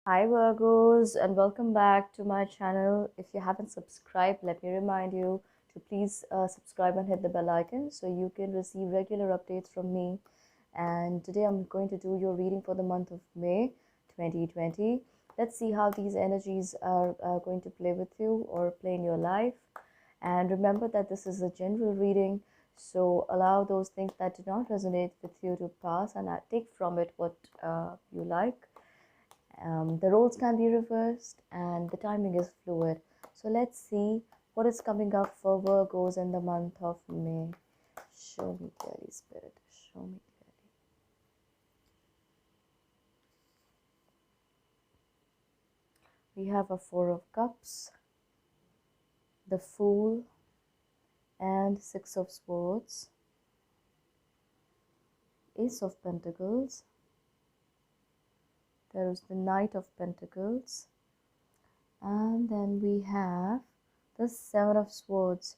Hi Virgos, and welcome back to my channel. If you haven't subscribed, let me remind you to please subscribe and hit the bell icon so you can receive regular updates from me. And today I'm going to do your reading for the month of May 2020. Let's see how these energies are going to play with you or play in your life. And remember that this is a general reading, so allow those things that do not resonate with you to pass and take from it what you like. The roles can be reversed and the timing is fluid. So let's see what is coming up for Virgos in the month of May. Show me clearly, Spirit. Show me clearly. We have a Four of Cups, the Fool, and Six of Swords, Ace of Pentacles. There is the Knight of Pentacles. And then we have the Seven of Swords.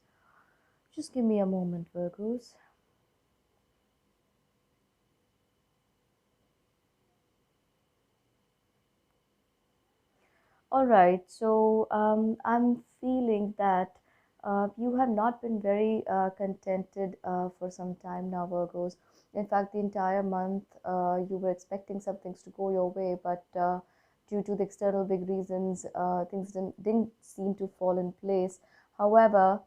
Just give me a moment, Virgos. All right, so I'm feeling that you have not been very contented for some time now, Virgos. In fact, the entire month you were expecting some things to go your way, but due to the external big reasons, things didn't seem to fall in place. However,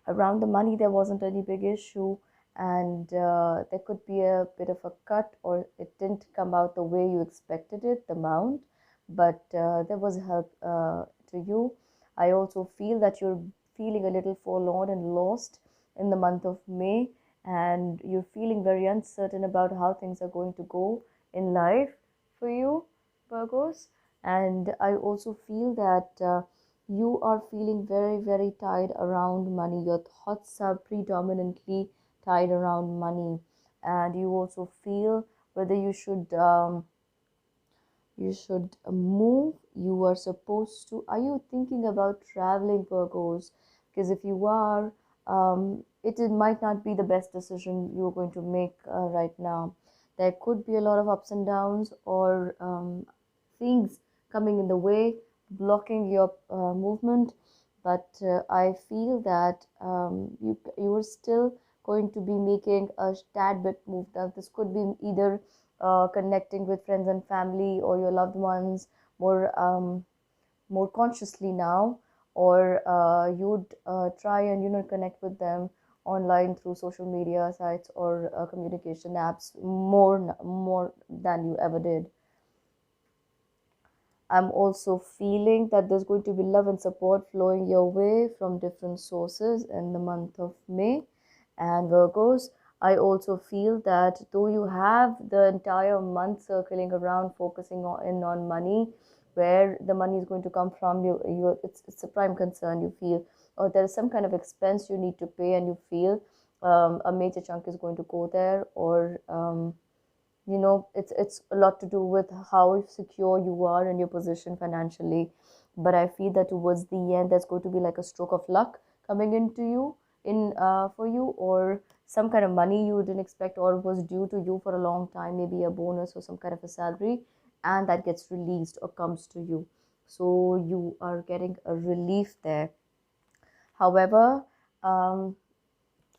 around the money, there wasn't any big issue, and there could be a bit of a cut, or it didn't come out the way you expected it, the amount, but there was help to you. I also feel that you're feeling a little forlorn and lost in the month of May, and you're feeling very uncertain about how things are going to go in life for you, Virgos. And I also feel that you are feeling very, very tied around money. Your thoughts are predominantly tied around money, and you also feel whether you should move. You are supposed to. Are you thinking about traveling, Virgos? Because if you are, it might not be the best decision you're going to make right now. There could be a lot of ups and downs, or things coming in the way, blocking your movement. But I feel that you are still going to be making a tad bit move. Now, this could be either connecting with friends and family or your loved ones more consciously now, or you'd try and connect with them online through social media sites or communication apps more than you ever did. I'm also feeling that there's going to be love and support flowing your way from different sources in the month of May. And Virgos, I also feel that though you have the entire month circling around focusing on money, where the money is going to come from, it's a prime concern you feel, or there's some kind of expense you need to pay, and you feel a major chunk is going to go there, or it's a lot to do with how secure you are in your position financially. But I feel that towards the end there's going to be like a stroke of luck coming into you in for you, or some kind of money you didn't expect or was due to you for a long time, maybe a bonus or some kind of a salary, and that gets released or comes to you, so you are getting a relief there. However, um,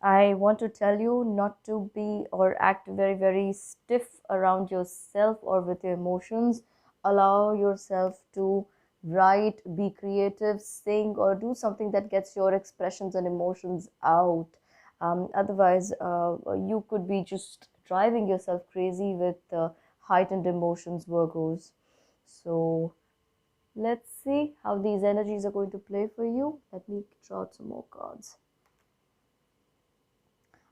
I want to tell you not to be or act very, very stiff around yourself or with your emotions. Allow yourself to write, be creative, sing, or do something that gets your expressions and emotions out. Otherwise, you could be just driving yourself crazy with heightened emotions, Virgos. So let's see how these energies are going to play for you. Let me draw out some more cards.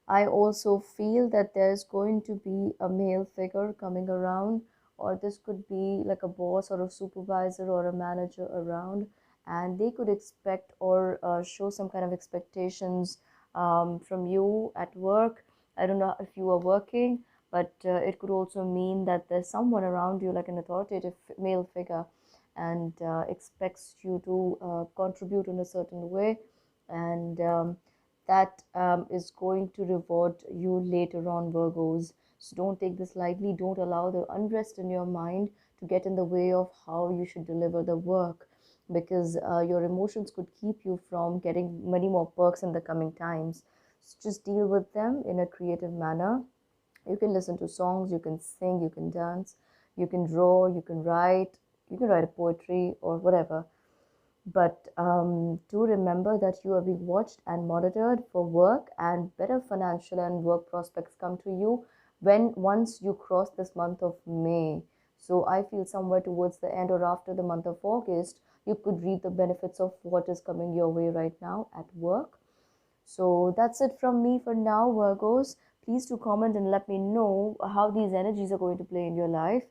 I also feel that there's going to be a male figure coming around, or this could be like a boss or a supervisor or a manager around, and they could expect or show some kind of expectations from you at work. I don't know if you are working, but it could also mean that there's someone around you, like an authoritative male figure, and expects you to contribute in a certain way, and that is going to reward you later on, Virgos. So don't take this lightly. Don't allow the unrest in your mind to get in the way of how you should deliver the work, because your emotions could keep you from getting many more perks in the coming times. So just deal with them in a creative manner. You can listen to songs, you can sing, you can dance, you can draw, you can write a poetry or whatever. But do remember that you are being watched and monitored for work, and better financial and work prospects come to you when once you cross this month of May. So I feel somewhere towards the end or after the month of August, you could reap the benefits of what is coming your way right now at work. So that's it from me for now, Virgos. Please do comment and let me know how these energies are going to play in your life.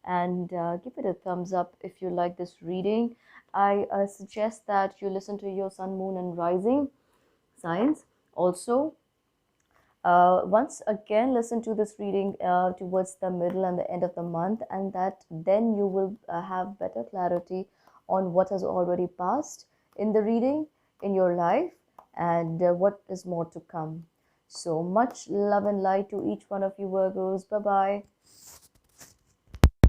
And give it a thumbs up if you like this reading. I suggest that you listen to your sun, moon, and rising signs. Also, once again, listen to this reading towards the middle and the end of the month, and that then you will have better clarity on what has already passed in the reading in your life, and what is more to come. So much love and light to each one of you, Virgos. Bye bye.